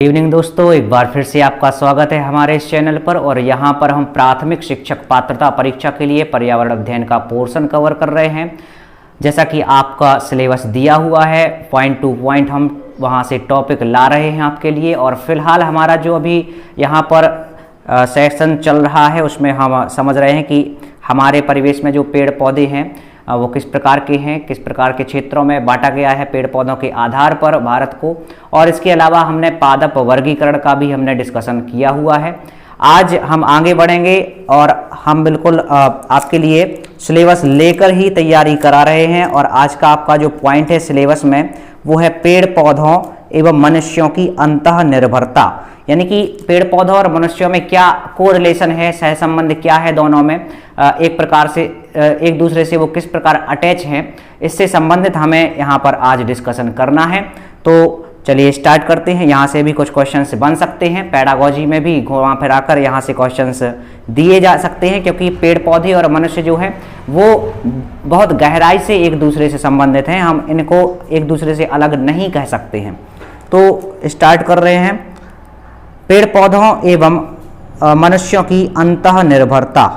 Evening दोस्तों, एक बार फिर से आपका स्वागत है हमारे इस चैनल पर। और यहाँ पर हम प्राथमिक शिक्षक पात्रता परीक्षा के लिए पर्यावरण अध्ययन का पोर्शन कवर कर रहे हैं। जैसा कि आपका सिलेबस दिया हुआ है, पॉइंट टू पॉइंट हम वहाँ से टॉपिक ला रहे हैं आपके लिए। और फिलहाल हमारा जो अभी यहाँ पर सेशन चल रहा है उसमें हम समझ रहे हैं कि हमारे परिवेश में जो पेड़ पौधे हैं वो किस प्रकार के हैं, किस प्रकार के क्षेत्रों में बांटा गया है पेड़ पौधों के आधार पर भारत को। और इसके अलावा हमने पादप वर्गीकरण का भी हमने डिस्कशन किया हुआ है। आज हम आगे बढ़ेंगे और हम बिल्कुल आपके लिए सिलेबस लेकर ही तैयारी करा रहे हैं। और आज का आपका जो पॉइंट है सिलेबस में वो है पेड़ पौधों एवं मनुष्यों की अंतः निर्भरता, यानी कि पेड़ पौधों और मनुष्यों में क्या कोरिलेशन है, सहसंबंध क्या है दोनों में, एक प्रकार से एक दूसरे से वो किस प्रकार अटैच हैं, इससे संबंधित हमें यहाँ पर आज डिस्कशन करना है। तो चलिए स्टार्ट करते हैं। यहाँ से भी कुछ क्वेश्चंस बन सकते हैं, पैडागोजी में भी घुमा फिरा कर यहाँ से क्वेश्चंस दिए जा सकते हैं, क्योंकि पेड़ पौधे और मनुष्य जो है वो बहुत गहराई से एक दूसरे से संबंधित हैं। हम इनको एक दूसरे से अलग नहीं कह सकते हैं। तो स्टार्ट कर रहे हैं। पेड़ पौधों एवं मनुष्यों की अंतः निर्भरता।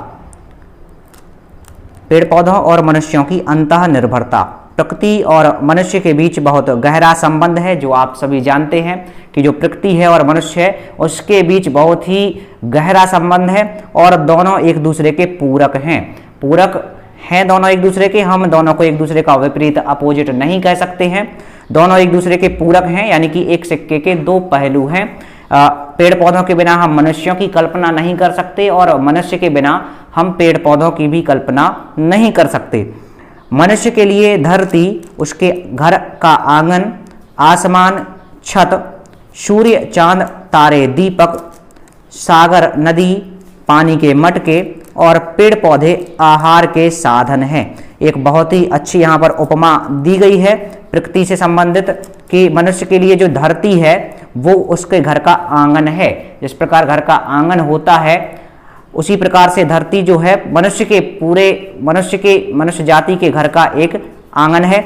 पेड़ पौधों और मनुष्यों की अंतः निर्भरता। प्रकृति और मनुष्य के बीच बहुत गहरा संबंध है, जो आप सभी जानते हैं कि जो प्रकृति है और मनुष्य है उसके बीच बहुत ही गहरा संबंध है और दोनों एक दूसरे के पूरक हैं। पूरक हैं दोनों एक दूसरे के, हम दोनों को एक दूसरे का विपरीत अपोजिट नहीं कह सकते हैं। दोनों एक दूसरे के पूरक हैं, यानी कि एक सिक्के के दो पहलू हैं। पेड़ पौधों के बिना हम मनुष्यों की कल्पना नहीं कर सकते और मनुष्य के बिना हम पेड़ पौधों की भी कल्पना नहीं कर सकते। मनुष्य के लिए धरती, उसके घर का आंगन, आसमान, छत, सूर्य, चांद, तारे, दीपक, सागर, नदी, पानी के मटके और पेड़ पौधे आहार के साधन हैं। एक बहुत ही अच्छी यहाँ पर उपमा दी गई है प्रकृति से संबंधित कि मनुष्य के लिए जो धरती है वो उसके घर का आंगन है। जिस प्रकार घर का आंगन होता है उसी प्रकार से धरती जो है मनुष्य के पूरे मनुष्य जाति के घर का एक आंगन है।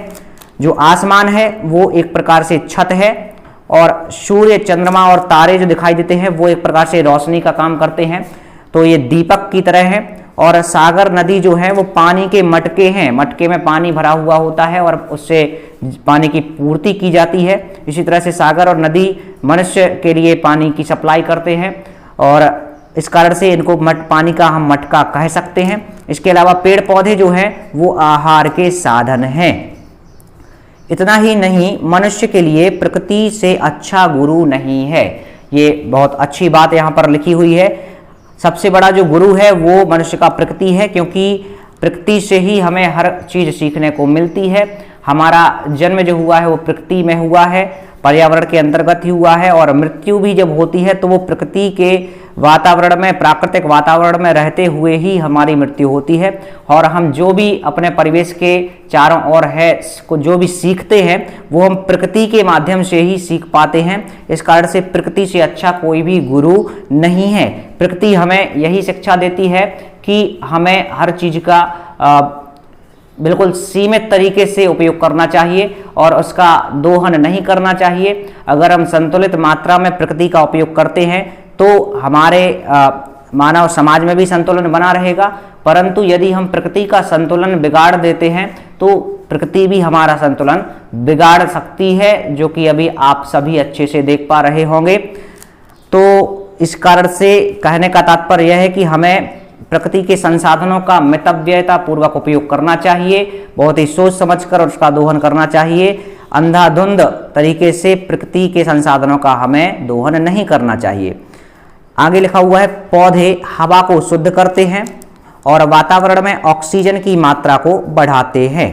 जो आसमान है वो एक प्रकार से छत है और सूर्य, चंद्रमा और तारे जो दिखाई देते हैं वो एक प्रकार से रोशनी का काम करते हैं, तो ये दीपक की तरह है। और सागर, नदी जो है वो पानी के मटके हैं, मटके में पानी भरा हुआ होता है और उससे पानी की पूर्ति की जाती है। इसी तरह से सागर और नदी मनुष्य के लिए पानी की सप्लाई करते हैं और इस कारण से इनको पानी का हम मटका कह सकते हैं। इसके अलावा पेड़ पौधे जो हैं वो आहार के साधन हैं। इतना ही नहीं, मनुष्य के लिए प्रकृति से अच्छा गुरु नहीं है। ये बहुत अच्छी बात यहाँ पर लिखी हुई है। सबसे बड़ा जो गुरु है वो मनुष्य का प्रकृति है, क्योंकि प्रकृति से ही हमें हर चीज सीखने को मिलती है। हमारा जन्म जो हुआ है वो प्रकृति में हुआ है, पर्यावरण के अंतर्गत ही हुआ है। और मृत्यु भी जब होती है तो वो प्रकृति के वातावरण में, प्राकृतिक वातावरण में रहते हुए ही हमारी मृत्यु होती है। और हम जो भी अपने परिवेश के चारों ओर है जो भी सीखते हैं वो हम प्रकृति के माध्यम से ही सीख पाते हैं। इस कारण से प्रकृति से अच्छा कोई भी गुरु नहीं है। प्रकृति हमें यही शिक्षा देती है कि हमें हर चीज का बिल्कुल सीमित तरीके से उपयोग करना चाहिए और उसका दोहन नहीं करना चाहिए। अगर हम संतुलित मात्रा में प्रकृति का उपयोग करते हैं तो हमारे मानव समाज में भी संतुलन बना रहेगा। परंतु यदि हम प्रकृति का संतुलन बिगाड़ देते हैं तो प्रकृति भी हमारा संतुलन बिगाड़ सकती है, जो कि अभी आप सभी अच्छे से देख पा रहे होंगे। तो इस कारण से कहने का तात्पर्य यह है कि हमें प्रकृति के संसाधनों का मितव्ययता पूर्वक उपयोग करना चाहिए, बहुत ही सोच समझकर उसका दोहन करना चाहिए। अंधाधुंध तरीके से प्रकृति के संसाधनों का हमें दोहन नहीं करना चाहिए। आगे लिखा हुआ है, पौधे हवा को शुद्ध करते हैं और वातावरण में ऑक्सीजन की मात्रा को बढ़ाते हैं।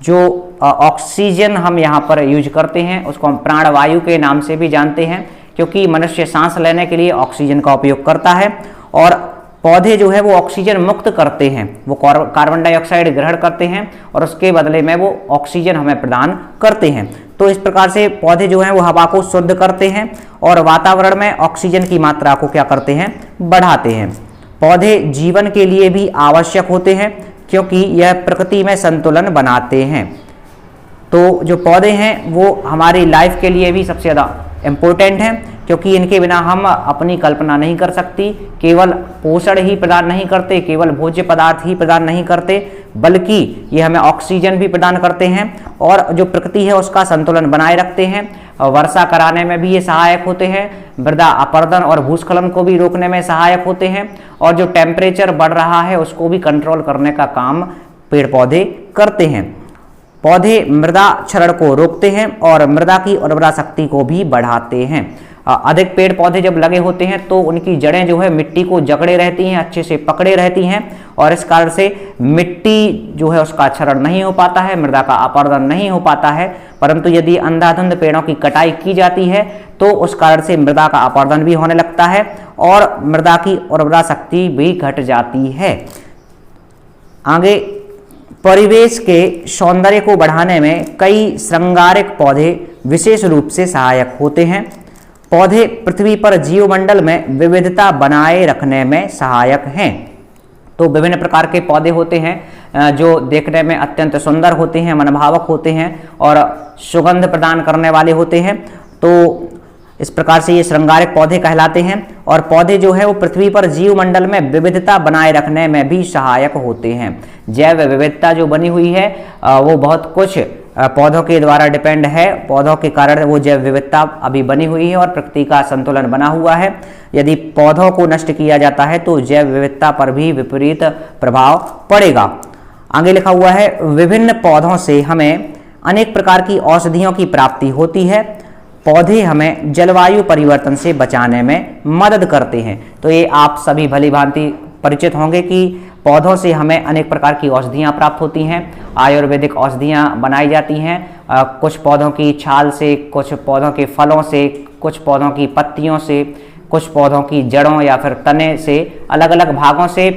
जो ऑक्सीजन हम यहाँ पर यूज करते हैं उसको हम प्राणवायु के नाम से भी जानते हैं, क्योंकि मनुष्य सांस लेने के लिए ऑक्सीजन का उपयोग करता है और पौधे जो है वो ऑक्सीजन मुक्त करते हैं। वो कार्बन डाइऑक्साइड ग्रहण करते हैं और उसके बदले में वो ऑक्सीजन हमें प्रदान करते हैं। तो इस प्रकार से पौधे जो हैं वो हवा को शुद्ध करते हैं और वातावरण में ऑक्सीजन की मात्रा को क्या करते हैं, बढ़ाते हैं। पौधे जीवन के लिए भी आवश्यक होते हैं, क्योंकि यह प्रकृति में संतुलन बनाते हैं। तो जो पौधे हैं वो हमारी लाइफ के लिए भी सबसे ज़्यादा इम्पोर्टेंट हैं, क्योंकि इनके बिना हम अपनी कल्पना नहीं कर सकती। केवल पोषण ही प्रदान नहीं करते, केवल भोज्य पदार्थ ही प्रदान नहीं करते, बल्कि ये हमें ऑक्सीजन भी प्रदान करते हैं और जो प्रकृति है उसका संतुलन बनाए रखते हैं। वर्षा कराने में भी ये सहायक होते हैं, मृदा अपरदन और भूस्खलन को भी रोकने में सहायक होते हैं, और जो टेम्परेचर बढ़ रहा है उसको भी कंट्रोल करने का काम पेड़ पौधे करते हैं। पौधे मृदा क्षरण को रोकते हैं और मृदा की उर्वरा शक्ति को भी बढ़ाते हैं। अधिक पेड़ पौधे जब लगे होते हैं तो उनकी जड़ें जो है मिट्टी को जकड़े रहती हैं, अच्छे से पकड़े रहती हैं, और इस कारण से मिट्टी जो है उसका क्षरण नहीं हो पाता है, मृदा का अपरदन नहीं हो पाता है। परंतु यदि अंधाधुंध पेड़ों की कटाई की जाती है तो उस कारण से मृदा का अपरदन भी होने लगता है और मृदा की उर्वरा शक्ति भी घट जाती है। आगे, परिवेश के सौंदर्य को बढ़ाने में कई श्रृंगारिक पौधे विशेष रूप से सहायक होते हैं। पौधे पृथ्वी पर जीवमंडल में विविधता बनाए रखने में सहायक हैं। तो विभिन्न प्रकार के पौधे होते हैं जो देखने में अत्यंत सुंदर होते हैं, मनभावक होते हैं और सुगंध प्रदान करने वाले होते हैं। तो इस प्रकार से ये श्रृंगारिक पौधे कहलाते हैं। और पौधे जो है वो पृथ्वी पर जीवमंडल में विविधता बनाए रखने में भी सहायक होते हैं। जैव विविधता जो बनी हुई है वो बहुत कुछ पौधों के द्वारा डिपेंड है, पौधों के कारण वो जैव विविधता अभी बनी हुई है और प्रकृति का संतुलन बना हुआ है। यदि पौधों को नष्ट किया जाता है तो जैव विविधता पर भी विपरीत प्रभाव पड़ेगा। आगे लिखा हुआ है, विभिन्न पौधों से हमें अनेक प्रकार की औषधियों की प्राप्ति होती है। पौधे हमें जलवायु परिवर्तन से बचाने में मदद करते हैं। तो ये आप सभी भली भांति परिचित होंगे कि पौधों से हमें अनेक प्रकार की औषधियाँ प्राप्त होती हैं। आयुर्वेदिक औषधियाँ बनाई जाती हैं कुछ पौधों की छाल से, कुछ पौधों के फलों से, कुछ पौधों की पत्तियों से, कुछ पौधों की जड़ों या फिर तने से, अलग अलग भागों से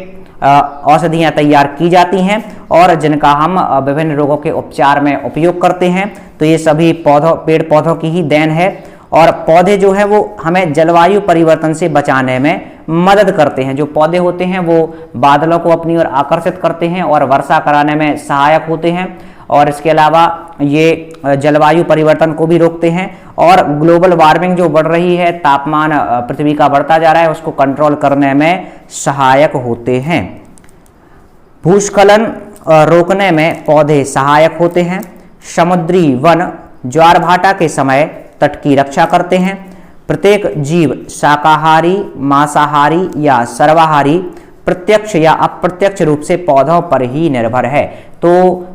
औषधियाँ तैयार की जाती हैं और जिनका हम विभिन्न रोगों के उपचार में उपयोग करते हैं। तो ये सभी पेड़ पौधों की ही देन है। और पौधे जो है वो हमें जलवायु परिवर्तन से बचाने में मदद करते हैं। जो पौधे होते हैं वो बादलों को अपनी ओर आकर्षित करते हैं और वर्षा कराने में सहायक होते हैं, और इसके अलावा ये जलवायु परिवर्तन को भी रोकते हैं और ग्लोबल वार्मिंग जो बढ़ रही है, तापमान पृथ्वी का बढ़ता जा रहा है, उसको कंट्रोल करने में सहायक होते हैं। भूस्खलन रोकने में पौधे सहायक होते हैं। समुद्री वन ज्वार भाटा के समय तट की रक्षा करते हैं। प्रत्येक जीव शाकाहारी, मांसाहारी या सर्वाहारी प्रत्यक्ष या अप्रत्यक्ष रूप से पौधों पर ही निर्भर है। तो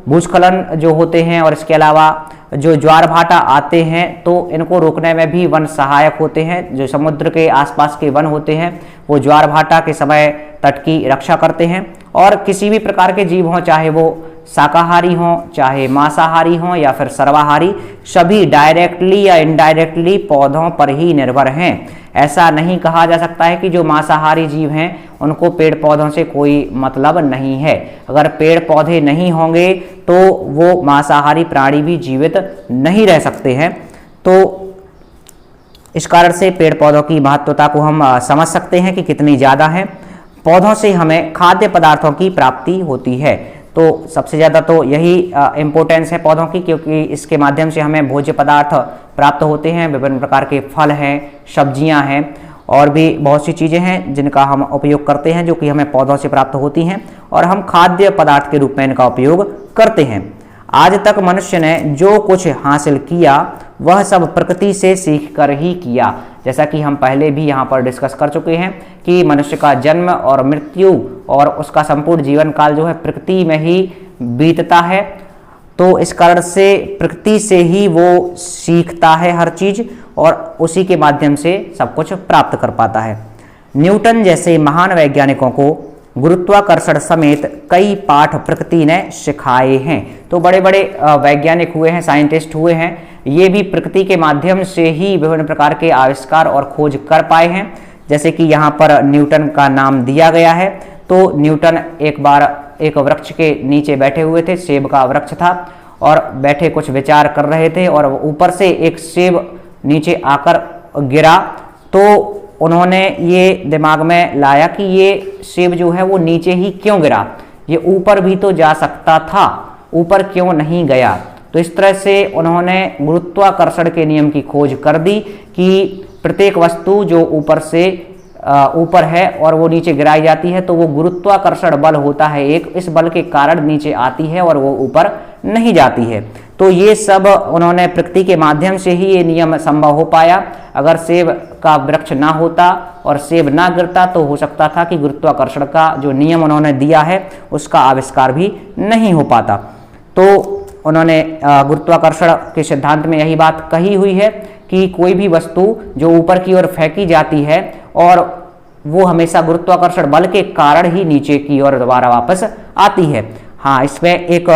भूस्खलन जो होते हैं और इसके अलावा जो ज्वार भाटा आते हैं तो इनको रोकने में भी वन सहायक होते हैं। जो समुद्र के आसपास के वन होते हैं वो ज्वार भाटा के समय तट की रक्षा करते हैं, और किसी भी प्रकार के जीव हों, चाहे वो शाकाहारी हों, चाहे मांसाहारी हों या फिर सर्वाहारी, सभी डायरेक्टली या इनडायरेक्टली पौधों पर ही निर्भर हैं। ऐसा नहीं कहा जा सकता है कि जो मांसाहारी जीव हैं उनको पेड़ पौधों से कोई मतलब नहीं है। अगर पेड़ पौधे नहीं होंगे तो वो मांसाहारी प्राणी भी जीवित नहीं रह सकते हैं। तो इस कारण से पेड़ पौधों की महत्वता को हम समझ सकते हैं कि कितनी ज़्यादा है। पौधों से हमें खाद्य पदार्थों की प्राप्ति होती है। तो सबसे ज़्यादा तो यही इम्पोर्टेंस है पौधों की, क्योंकि इसके माध्यम से हमें भोज्य पदार्थ प्राप्त होते हैं। विभिन्न प्रकार के फल हैं, सब्जियां हैं और भी बहुत सी चीज़ें हैं जिनका हम उपयोग करते हैं, जो कि हमें पौधों से प्राप्त होती हैं और हम खाद्य पदार्थ के रूप में इनका उपयोग करते हैं। आज तक मनुष्य ने जो कुछ हासिल किया वह सब प्रकृति से सीख कर ही किया। जैसा कि हम पहले भी यहाँ पर डिस्कस कर चुके हैं कि मनुष्य का जन्म और मृत्यु और उसका संपूर्ण जीवन काल जो है प्रकृति में ही बीतता है। तो इस कारण से प्रकृति से ही वो सीखता है हर चीज़ और उसी के माध्यम से सब कुछ प्राप्त कर पाता है। न्यूटन जैसे महान वैज्ञानिकों को गुरुत्वाकर्षण समेत कई पाठ प्रकृति ने सिखाए हैं। तो बड़े बड़े वैज्ञानिक हुए हैं, साइंटिस्ट हुए हैं, ये भी प्रकृति के माध्यम से ही विभिन्न प्रकार के आविष्कार और खोज कर पाए हैं। जैसे कि यहाँ पर न्यूटन का नाम दिया गया है। तो न्यूटन एक बार एक वृक्ष के नीचे बैठे हुए थे, सेब का वृक्ष था, और बैठे कुछ विचार कर रहे थे और ऊपर से एक सेब नीचे आकर गिरा। तो उन्होंने ये दिमाग में लाया कि ये सेब जो है वो नीचे ही क्यों गिरा, ये ऊपर भी तो जा सकता था, ऊपर क्यों नहीं गया। तो इस तरह से उन्होंने गुरुत्वाकर्षण के नियम की खोज कर दी कि प्रत्येक वस्तु जो ऊपर है और वो नीचे गिराई जाती है तो वो गुरुत्वाकर्षण बल होता है एक, इस बल के कारण नीचे आती है और वो ऊपर नहीं जाती है। तो ये सब उन्होंने प्रकृति के माध्यम से ही ये नियम संभव हो पाया। अगर सेब का वृक्ष ना होता और सेब ना गिरता तो हो सकता था कि गुरुत्वाकर्षण का जो नियम उन्होंने दिया है उसका आविष्कार भी नहीं हो पाता। तो उन्होंने गुरुत्वाकर्षण के सिद्धांत में यही बात कही हुई है कि कोई भी वस्तु जो ऊपर की ओर फेंकी जाती है और वो हमेशा गुरुत्वाकर्षण बल के कारण ही नीचे की ओर दोबारा वापस आती है। हाँ, इसमें एक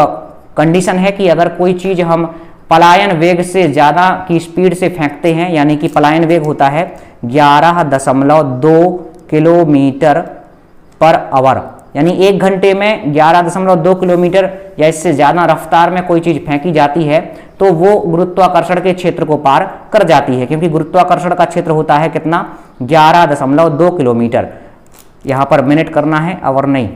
कंडीशन है कि अगर कोई चीज हम पलायन वेग से ज़्यादा की स्पीड से फेंकते हैं, यानी कि पलायन वेग होता है 11.2 किलोमीटर पर आवर, यानी 1 घंटे में 11.2 किलोमीटर या इससे ज़्यादा रफ्तार में कोई चीज़ फेंकी जाती है तो वो गुरुत्वाकर्षण के क्षेत्र को पार कर जाती है, क्योंकि गुरुत्वाकर्षण का क्षेत्र होता है कितना, 11.2 किलोमीटर। यहाँ पर मिनट करना है, आवर नहीं,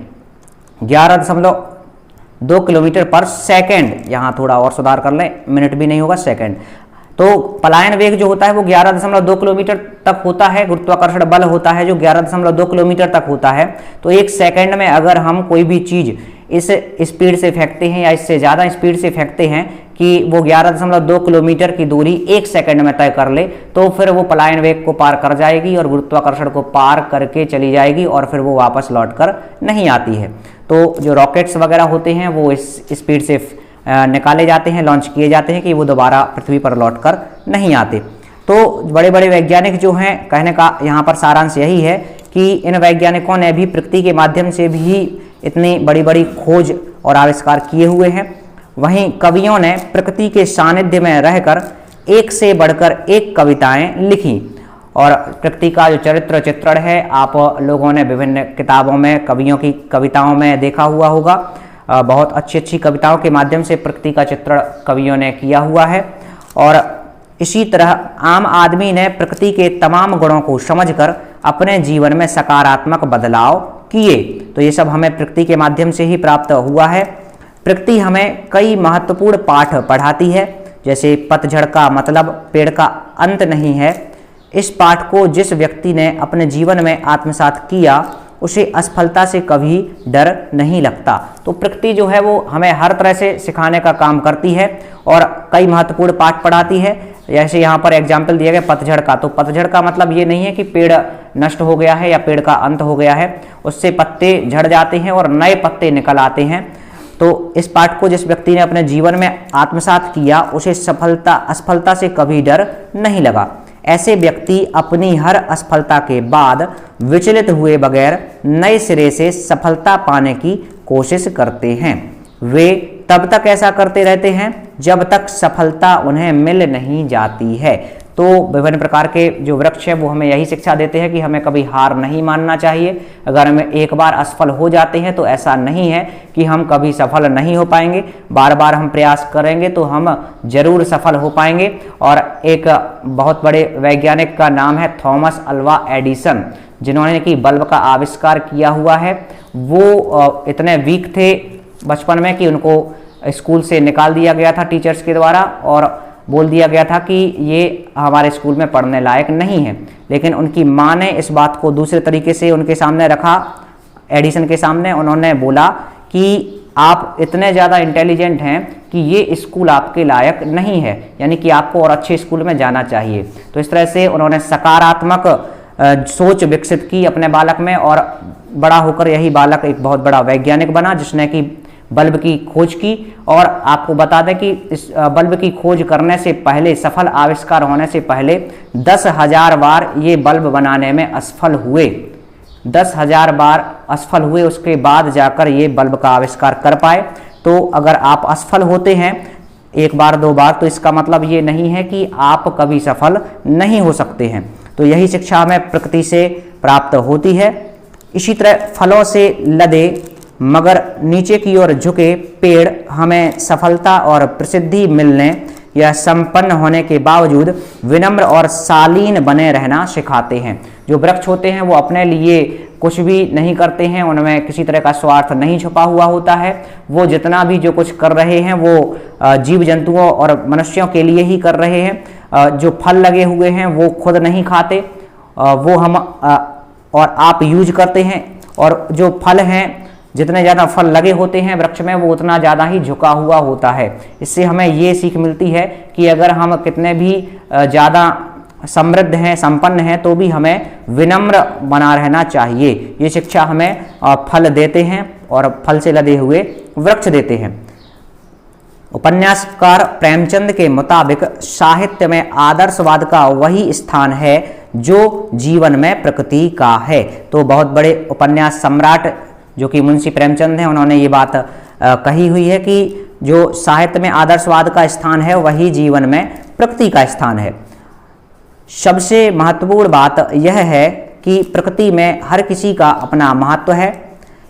11.2 किलोमीटर पर सेकेंड। यहाँ थोड़ा और सुधार कर लें, मिनट भी नहीं होगा, सेकेंड। तो पलायन वेग जो होता है वो 11.2 किलोमीटर तक होता है, गुरुत्वाकर्षण बल होता है जो 11.2 किलोमीटर तक होता है। तो 1 सेकंड में अगर हम कोई भी चीज इस स्पीड से फेंकते हैं या इससे ज़्यादा स्पीड से फेंकते हैं कि वो 11.2 किलोमीटर की दूरी 1 सेकंड में तय कर ले, तो फिर वो पलायन वेग को पार कर जाएगी और गुरुत्वाकर्षण को पार करके चली जाएगी और फिर वो वापस लौट कर नहीं आती है। तो जो रॉकेट्स वगैरह होते हैं वो इस स्पीड से निकाले जाते हैं, लॉन्च किए जाते हैं कि वो दोबारा पृथ्वी पर लौटकर नहीं आते। तो बड़े बड़े वैज्ञानिक जो हैं, कहने का यहाँ पर सारांश यही है कि इन वैज्ञानिकों ने भी प्रकृति के माध्यम से भी इतनी बड़ी बड़ी खोज और आविष्कार किए हुए हैं। वहीं कवियों ने प्रकृति के सानिध्य में रहकर एक से बढ़कर एक कविताएं लिखी और प्रकृति का जो चरित्र चित्रण है आप लोगों ने विभिन्न किताबों में, कवियों की कविताओं में देखा हुआ होगा। बहुत अच्छी अच्छी कविताओं के माध्यम से प्रकृति का चित्रण कवियों ने किया हुआ है। और इसी तरह आम आदमी ने प्रकृति के तमाम गुणों को समझकर अपने जीवन में सकारात्मक बदलाव किए। तो ये सब हमें प्रकृति के माध्यम से ही प्राप्त हुआ है। प्रकृति हमें कई महत्वपूर्ण पाठ पढ़ाती है, जैसे पतझड़ का मतलब पेड़ का अंत नहीं है। इस पाठ को जिस व्यक्ति ने अपने जीवन में आत्मसात किया उसे असफलता से कभी डर नहीं लगता। तो प्रकृति जो है वो हमें हर तरह से सिखाने का काम करती है और कई महत्वपूर्ण पाठ पढ़ाती है। जैसे यहाँ पर एग्जाम्पल दिया गया पतझड़ का, तो पतझड़ का मतलब ये नहीं है कि पेड़ नष्ट हो गया है या पेड़ का अंत हो गया है, उससे पत्ते झड़ जाते हैं और नए पत्ते निकल आते हैं। तो इस पाठ को जिस व्यक्ति ने अपने जीवन में आत्मसात किया उसे असफलता से कभी डर नहीं लगा। ऐसे व्यक्ति अपनी हर असफलता के बाद विचलित हुए बगैर नए सिरे से सफलता पाने की कोशिश करते हैं। वे तब तक ऐसा करते रहते हैं जब तक सफलता उन्हें मिल नहीं जाती है। तो विभिन्न प्रकार के जो वृक्ष है वो हमें यही शिक्षा देते हैं कि हमें कभी हार नहीं मानना चाहिए। अगर हम एक बार असफल हो जाते हैं तो ऐसा नहीं है कि हम कभी सफल नहीं हो पाएंगे, बार बार हम प्रयास करेंगे तो हम जरूर सफल हो पाएंगे। और एक बहुत बड़े वैज्ञानिक का नाम है थॉमस अल्वा एडिसन, जिन्होंने कि बल्ब का आविष्कार किया हुआ है। वो इतने वीक थे बचपन में कि उनको स्कूल से निकाल दिया गया था टीचर्स के द्वारा और बोल दिया गया था कि ये हमारे स्कूल में पढ़ने लायक नहीं है। लेकिन उनकी माँ ने इस बात को दूसरे तरीके से उनके सामने रखा, एडिसन के सामने। उन्होंने बोला कि आप इतने ज़्यादा इंटेलिजेंट हैं कि ये स्कूल आपके लायक नहीं है, यानी कि आपको और अच्छे स्कूल में जाना चाहिए। तो इस तरह से उन्होंने सकारात्मक सोच विकसित की अपने बालक में और बड़ा होकर यही बालक एक बहुत बड़ा वैज्ञानिक बना जिसने कि बल्ब की खोज की। और आपको बता दें कि इस बल्ब की खोज करने से पहले, सफल आविष्कार होने से पहले 10,000 बार ये बल्ब बनाने में असफल हुए। 10,000 बार असफल हुए, उसके बाद जाकर ये बल्ब का आविष्कार कर पाए। तो अगर आप असफल होते हैं एक बार दो बार तो इसका मतलब ये नहीं है कि आप कभी सफल नहीं हो सकते हैं। तो यही शिक्षा हमें प्रकृति से प्राप्त होती है। इसी तरह फलों से लदे मगर नीचे की ओर झुके पेड़ हमें सफलता और प्रसिद्धि मिलने या संपन्न होने के बावजूद विनम्र और शालीन बने रहना सिखाते हैं। जो वृक्ष होते हैं वो अपने लिए कुछ भी नहीं करते हैं, उनमें किसी तरह का स्वार्थ नहीं छुपा हुआ होता है। वो जितना भी जो कुछ कर रहे हैं वो जीव जंतुओं और मनुष्यों के लिए ही कर रहे हैं। जो फल लगे हुए हैं वो खुद नहीं खाते, वो हम और आप यूज करते हैं, और जो फल हैं, जितने ज़्यादा फल लगे होते हैं वृक्ष में वो उतना ज़्यादा ही झुका हुआ होता है। इससे हमें ये सीख मिलती है कि अगर हम कितने भी ज़्यादा समृद्ध हैं, संपन्न हैं, तो भी हमें विनम्र बना रहना चाहिए। ये शिक्षा हमें फल देते हैं और फल से लदे हुए वृक्ष देते हैं। उपन्यासकार प्रेमचंद के मुताबिक साहित्य में आदर्शवाद का वही स्थान है जो जीवन में प्रकृति का है। तो बहुत बड़े उपन्यास सम्राट जो कि मुंशी प्रेमचंद हैं, उन्होंने ये बात कही हुई है कि जो साहित्य में आदर्शवाद का स्थान है वही जीवन में प्रकृति का स्थान है। सबसे महत्वपूर्ण बात यह है कि प्रकृति में हर किसी का अपना महत्व है।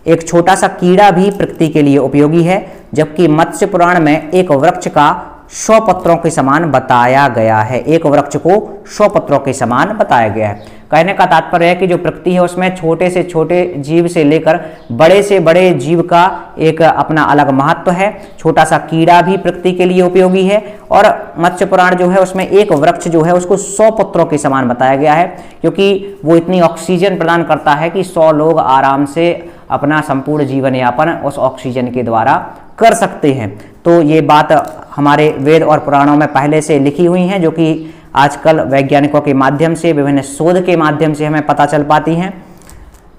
एक छोटा सा कीड़ा भी प्रकृति के लिए उपयोगी है, जबकि मत्स्य पुराण में एक वृक्ष का 100 पत्रों के समान बताया गया है। एक वृक्ष को 100 पत्रों के समान बताया गया है। कहने का तात्पर्य है कि जो प्रकृति है उसमें छोटे से छोटे जीव से लेकर बड़े से बड़े जीव का एक अपना अलग महत्व है। छोटा सा कीड़ा भी प्रकृति के लिए उपयोगी है, और मत्स्य पुराण जो है उसमें एक वृक्ष जो है उसको 100 पत्रों के समान बताया गया है, क्योंकि वो इतनी ऑक्सीजन प्रदान करता है कि 100 लोग आराम से अपना संपूर्ण जीवन यापन उस ऑक्सीजन के द्वारा कर सकते हैं। तो ये बात हमारे वेद और पुराणों में पहले से लिखी हुई हैं, जो कि आजकल वैज्ञानिकों के माध्यम से, विभिन्न शोध के माध्यम से हमें पता चल पाती हैं।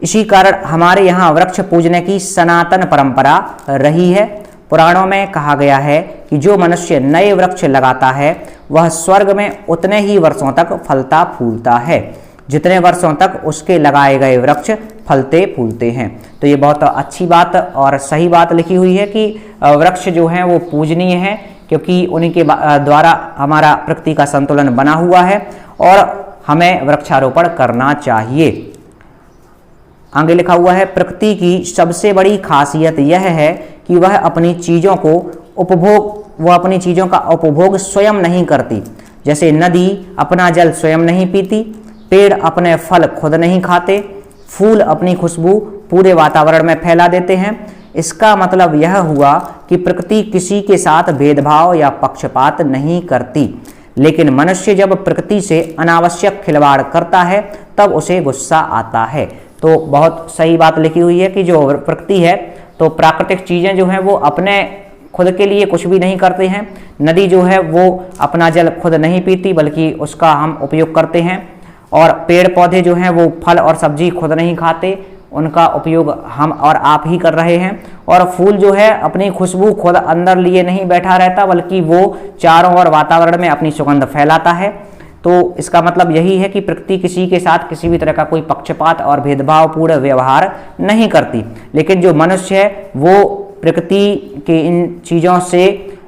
इसी कारण हमारे यहाँ वृक्ष पूजने की सनातन परंपरा रही है। पुराणों में कहा गया है कि जो मनुष्य नए वृक्ष लगाता है वह स्वर्ग में उतने ही वर्षों तक फलता फूलता है जितने वर्षों तक उसके लगाए गए वृक्ष फलते फूलते हैं। तो ये बहुत अच्छी बात और सही बात लिखी हुई है कि वृक्ष जो हैं वो पूजनीय हैं, क्योंकि उन्हीं के द्वारा हमारा प्रकृति का संतुलन बना हुआ है और हमें वृक्षारोपण करना चाहिए। आगे लिखा हुआ है, प्रकृति की सबसे बड़ी खासियत यह है कि वह अपनी चीज़ों का उपभोग स्वयं नहीं करती। जैसे नदी अपना जल स्वयं नहीं पीती, पेड़ अपने फल खुद नहीं खाते, फूल अपनी खुशबू पूरे वातावरण में फैला देते हैं। इसका मतलब यह हुआ कि प्रकृति किसी के साथ भेदभाव या पक्षपात नहीं करती, लेकिन मनुष्य जब प्रकृति से अनावश्यक खिलवाड़ करता है तब उसे गुस्सा आता है। तो बहुत सही बात लिखी हुई है कि जो प्रकृति है, तो प्राकृतिक चीज़ें जो हैं वो अपने खुद के लिए कुछ भी नहीं करते हैं। नदी जो है वो अपना जल खुद नहीं पीती, बल्कि उसका हम उपयोग करते हैं, और पेड़ पौधे जो हैं वो फल और सब्जी खुद नहीं खाते, उनका उपयोग हम और आप ही कर रहे हैं। और फूल जो है अपनी खुशबू खुद अंदर लिए नहीं बैठा रहता, बल्कि वो चारों ओर वातावरण में अपनी सुगंध फैलाता है। तो इसका मतलब यही है कि प्रकृति किसी के साथ किसी भी तरह का कोई पक्षपात और भेदभावपूर्ण व्यवहार नहीं करती, लेकिन जो मनुष्य है वो प्रकृति के इन चीज़ों से,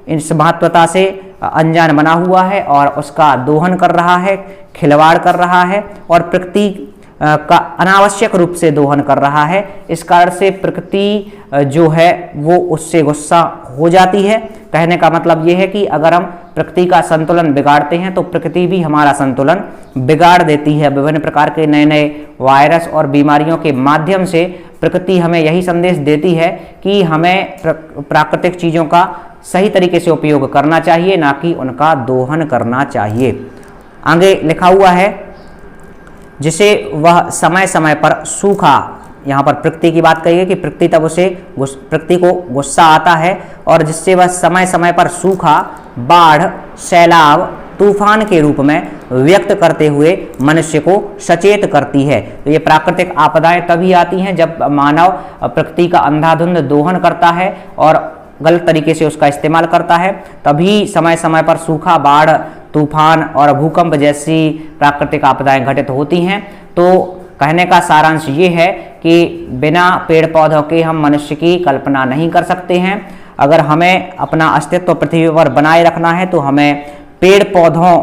इस महत्वता से अनजान बना हुआ है और उसका दोहन कर रहा है, खिलवाड़ कर रहा है और प्रकृति का अनावश्यक रूप से दोहन कर रहा है। इस कारण से प्रकृति जो है वो उससे गुस्सा हो जाती है। कहने का मतलब ये है कि अगर हम प्रकृति का संतुलन बिगाड़ते हैं तो प्रकृति भी हमारा संतुलन बिगाड़ देती है। विभिन्न प्रकार के नए नए वायरस और बीमारियों के माध्यम से प्रकृति हमें यही संदेश देती है कि हमें प्राकृतिक चीज़ों का सही तरीके से उपयोग करना चाहिए, ना कि उनका दोहन करना चाहिए। आगे लिखा हुआ है, जिसे वह समय समय पर सूखा, यहाँ पर प्रकृति की बात कही है कि प्रकृति को गुस्सा आता है और जिससे वह समय समय पर सूखा, बाढ़, सैलाब, तूफान के रूप में व्यक्त करते हुए मनुष्य को सचेत करती है। तो ये प्राकृतिक आपदाएं तभी आती हैं जब मानव प्रकृति का अंधाधुंध दोहन करता है और गलत तरीके से उसका इस्तेमाल करता है, तभी समय समय पर सूखा, बाढ़, तूफान और भूकंप जैसी प्राकृतिक आपदाएं घटित होती हैं। तो कहने का सारांश ये है कि बिना पेड़ पौधों के हम मनुष्य की कल्पना नहीं कर सकते हैं। अगर हमें अपना अस्तित्व पृथ्वी पर बनाए रखना है तो हमें पेड़ पौधों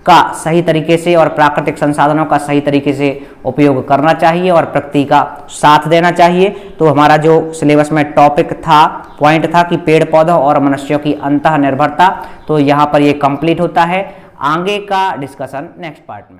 का सही तरीके से और प्राकृतिक संसाधनों का सही तरीके से उपयोग करना चाहिए और प्रकृति का साथ देना चाहिए। तो हमारा जो सिलेबस में टॉपिक था, पॉइंट था कि पेड़ पौधों और मनुष्यों की अंतः निर्भरता, तो यहाँ पर ये कंप्लीट होता है। आगे का डिस्कशन नेक्स्ट पार्ट में।